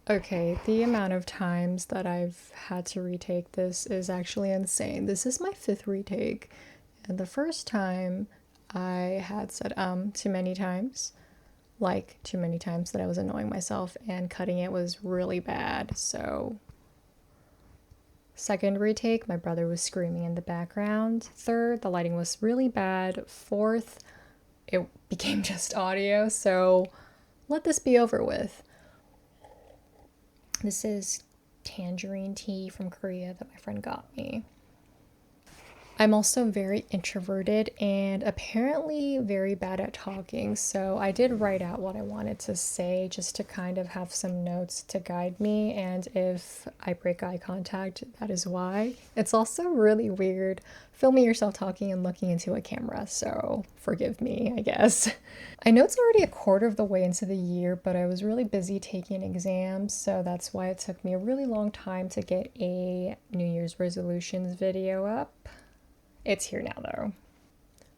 Okay, the amount of times that I've had to retake this is actually insane. This is my fifth retake, and the first time I had said too many times, like too many times that I was annoying myself, and cutting it was really bad. So, second retake, my brother was screaming in the background. Third, the lighting was really bad. Fourth, it became just audio, so let this be over with. This is tangerine tea from Korea that my friend got me. I'm also very introverted and apparently very bad at talking, so I did write out what I wanted to say just to kind of have some notes to guide me, and if I break eye contact, that is why. It's also really weird filming yourself talking and looking into a camera, so forgive me, I guess. I know it's already a quarter of the way into the year, but I was really busy taking exams, so that's why it took me a really long time to get a New Year's resolutions video up. It's here now though.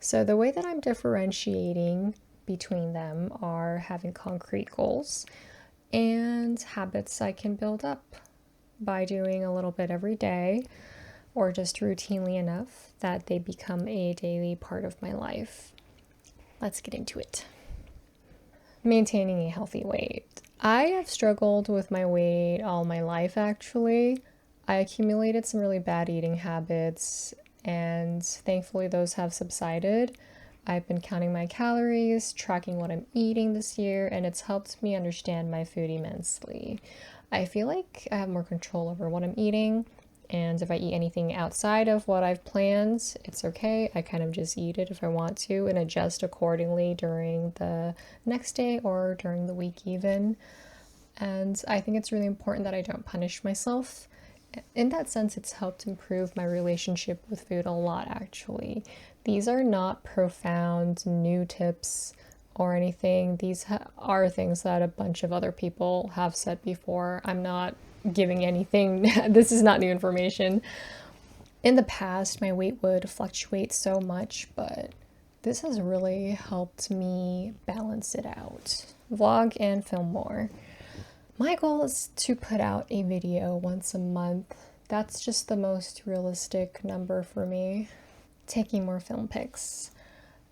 So the way that I'm differentiating between them are having concrete goals and habits I can build up by doing a little bit every day or just routinely enough that they become a daily part of my life. Let's get into it. Maintaining a healthy weight. I have struggled with my weight all my life actually. I accumulated some really bad eating habits and thankfully those have subsided. I've been counting my calories, tracking what I'm eating this year, and it's helped me understand my food immensely. I feel like I have more control over what I'm eating, and if I eat anything outside of what I've planned, it's okay. I kind of just eat it if I want to and adjust accordingly during the next day or during the week even. And I think it's really important that I don't punish myself. In that sense, it's helped improve my relationship with food a lot, actually. These are not profound new tips or anything. These are things that a bunch of other people have said before. I'm not giving anything, this is not new information. In the past, my weight would fluctuate so much, but this has really helped me balance it out. Vlog and film more. My goal is to put out a video once a month. That's just the most realistic number for me. Taking more film pics.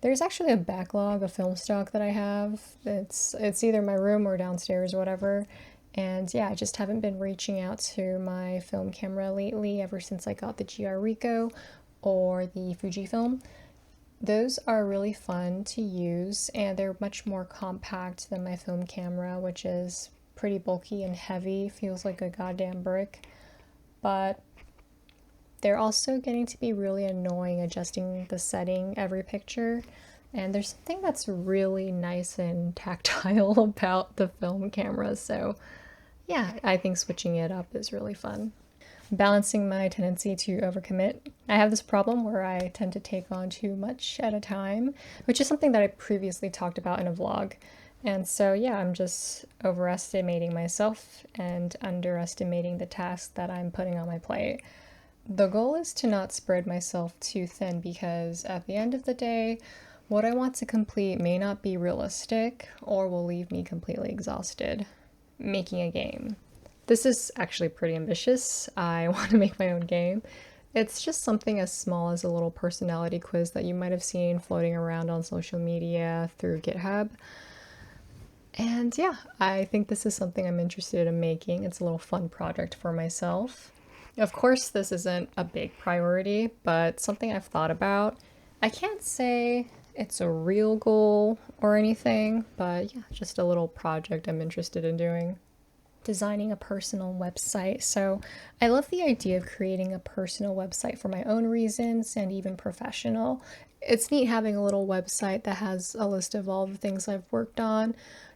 There's actually a backlog of film stock that I have. It's either my room or downstairs or whatever. And yeah, I just haven't been reaching out to my film camera lately ever since I got the GR Ricoh or the Fujifilm. Those are really fun to use and they're much more compact than my film camera, which is pretty bulky and heavy, feels like a goddamn brick, but they're also getting to be really annoying adjusting the setting every picture, and there's something that's really nice and tactile about the film camera, so yeah, I think switching it up is really fun. Balancing my tendency to overcommit. I have this problem where I tend to take on too much at a time, which is something that I previously talked about in a vlog. And so, yeah, I'm just overestimating myself and underestimating the task that I'm putting on my plate. The goal is to not spread myself too thin because at the end of the day, what I want to complete may not be realistic or will leave me completely exhausted. Making a game. This is actually pretty ambitious. I want to make my own game. It's just something as small as a little personality quiz that you might have seen floating around on social media through GitHub. And yeah, I think this is something I'm interested in making. It's a little fun project for myself. Of course, this isn't a big priority, but something I've thought about. I can't say it's a real goal or anything, but yeah, just a little project I'm interested in doing. Designing a personal website. So I love the idea of creating a personal website for my own reasons and even professional. It's neat having a little website that has a list of all the things I've worked on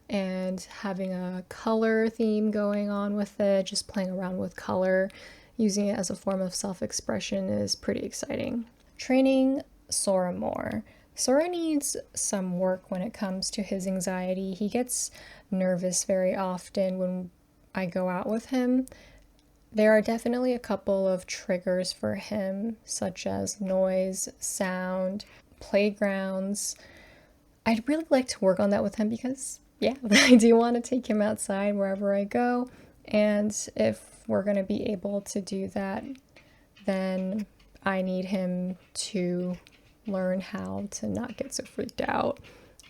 and having a color theme going on with it, just playing around with color, using it as a form of self-expression is pretty exciting. Training Sora more. Sora needs some work when it comes to his anxiety. He gets nervous very often when I go out with him. There are definitely a couple of triggers for him, such as noise, sound, playgrounds. I'd really like to work on that with him because, yeah, I do want to take him outside wherever I go. And if we're going to be able to do that, then I need him to learn how to not get so freaked out.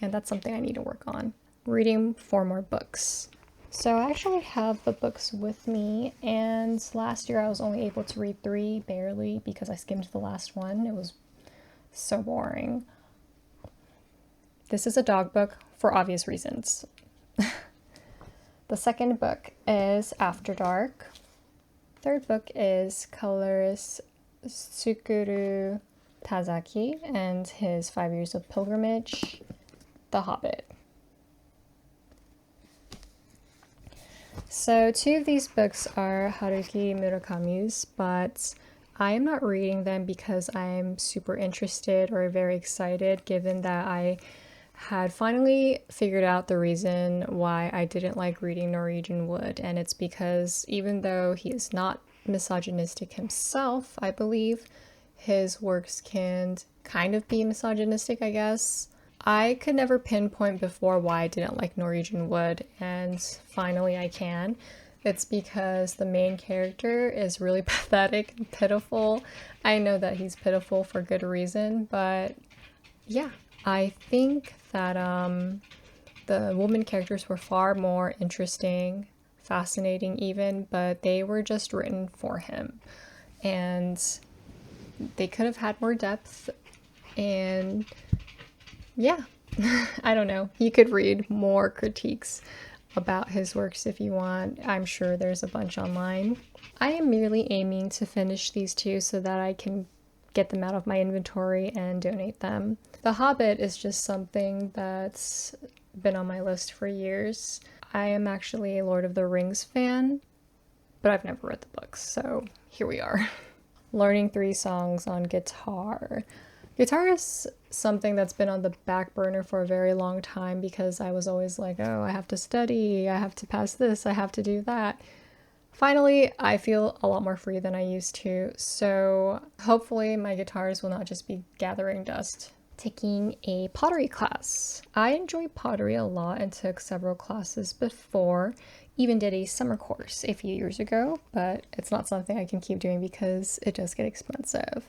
And that's something I need to work on. Reading 4 more books. So I actually have the books with me, and last year I was only able to read 3, barely, because I skimmed the last one. It was so boring. This is a dog book for obvious reasons. The second book is After Dark. Third book is Colorist Tsukuru Tazaki and his 5 Years of Pilgrimage, The Hobbit. So 2 of these books are Haruki Murakami's, but I am not reading them because I'm super interested or very excited, given that I had finally figured out the reason why I didn't like reading Norwegian Wood, and it's because even though he is not misogynistic himself, I believe, his works can kind of be misogynistic, I guess. I could never pinpoint before why I didn't like Norwegian Wood, and finally I can. It's because the main character is really pathetic and pitiful. I know that he's pitiful for good reason, but yeah, I think that the woman characters were far more interesting, fascinating even, but they were just written for him. And they could have had more depth, and yeah, I don't know. You could read more critiques about his works if you want. I'm sure there's a bunch online. I am merely aiming to finish these 2 so that I can get them out of my inventory and donate them. The Hobbit is just something that's been on my list for years. I am actually a Lord of the Rings fan, but I've never read the books, so here we are. Learning 3 songs on guitar. Guitar is something that's been on the back burner for a very long time because I was always like, oh, I have to study, I have to pass this, I have to do that. Finally, I feel a lot more free than I used to, so hopefully my guitars will not just be gathering dust. Taking a pottery class. I enjoy pottery a lot and took several classes before, even did a summer course a few years ago, but it's not something I can keep doing because it does get expensive.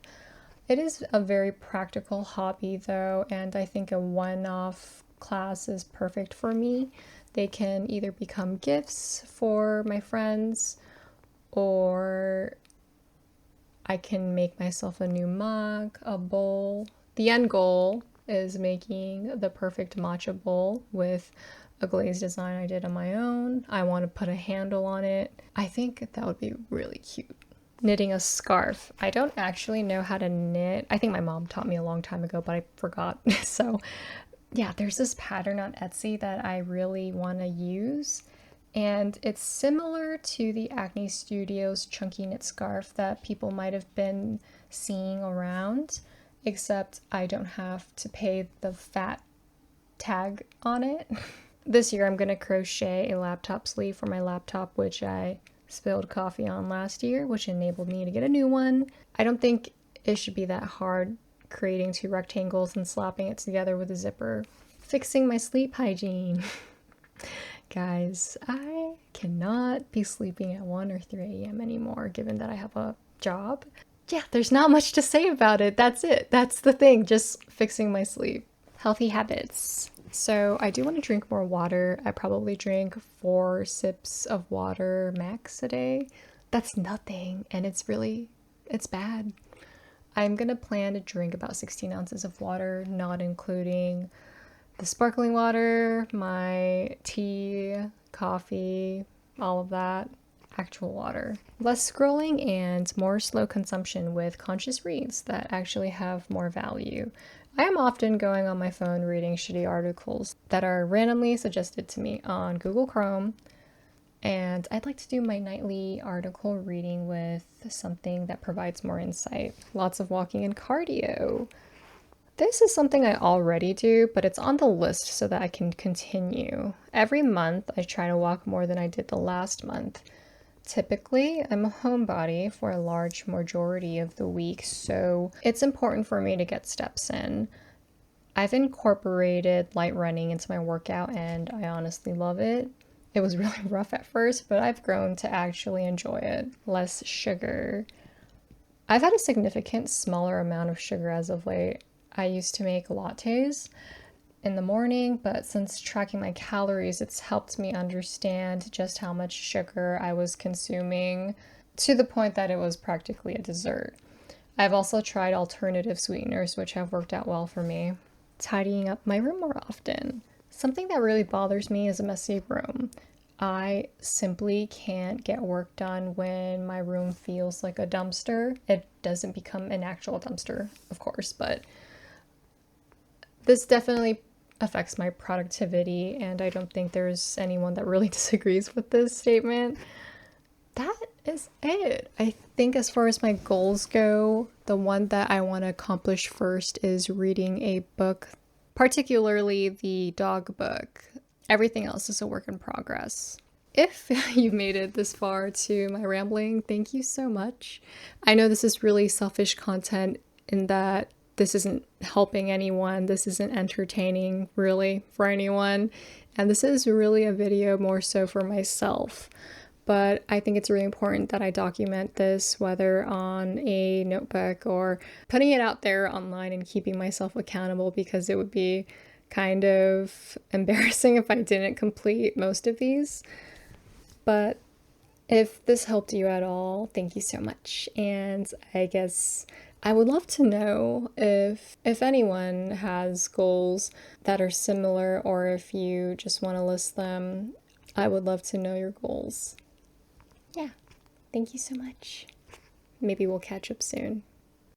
It is a very practical hobby though, and I think a one-off class is perfect for me. They can either become gifts for my friends, or I can make myself a new mug, a bowl. The end goal is making the perfect matcha bowl with a glazed design I did on my own. I want to put a handle on it. I think that would be really cute. Knitting a scarf. I don't actually know how to knit. I think my mom taught me a long time ago, but I forgot. So yeah, there's this pattern on Etsy that I really want to use, and it's similar to the Acne Studios chunky knit scarf that people might have been seeing around, except I don't have to pay the fat tag on it. This year I'm going to crochet a laptop sleeve for my laptop, which I spilled coffee on last year, which enabled me to get a new one. I don't think it should be that hard creating 2 rectangles and slapping it together with a zipper. Fixing my sleep hygiene. Guys, I cannot be sleeping at 1 or 3 a.m. anymore, given that I have a job. Yeah, there's not much to say about it. That's it. That's the thing, just fixing my sleep. Healthy habits. So I do want to drink more water. I probably drink 4 sips of water max a day. That's nothing, and it's bad. I'm gonna plan to drink about 16 ounces of water, not including the sparkling water, my tea, coffee, all of that, actual water. Less scrolling and more slow consumption with conscious reads that actually have more value. I am often going on my phone reading shitty articles that are randomly suggested to me on Google Chrome, and I'd like to do my nightly article reading with something that provides more insight. Lots of walking and cardio. This is something I already do, but it's on the list so that I can continue. Every month, I try to walk more than I did the last month. Typically, I'm a homebody for a large majority of the week, so it's important for me to get steps in. I've incorporated light running into my workout and I honestly love it. It was really rough at first, but I've grown to actually enjoy it. Less sugar. I've had a significant smaller amount of sugar as of late. I used to make lattes in the morning, but since tracking my calories, it's helped me understand just how much sugar I was consuming to the point that it was practically a dessert. I've also tried alternative sweeteners, which have worked out well for me. Tidying up my room more often. Something that really bothers me is a messy room. I simply can't get work done when my room feels like a dumpster. It doesn't become an actual dumpster, of course, but this definitely affects my productivity, and I don't think there's anyone that really disagrees with this statement. That is it. I think as far as my goals go, the one that I want to accomplish first is reading a book, particularly the dog book. Everything else is a work in progress. If you made it this far to my rambling, thank you so much. I know this is really selfish content in that this isn't helping anyone, this isn't entertaining really for anyone, and this is really a video more so for myself. But I think it's really important that I document this, whether on a notebook or putting it out there online and keeping myself accountable, because it would be kind of embarrassing if I didn't complete most of these. But if this helped you at all, thank you so much. And I guess I would love to know if anyone has goals that are similar, or if you just want to list them. I would love to know your goals. Yeah, thank you so much. Maybe we'll catch up soon.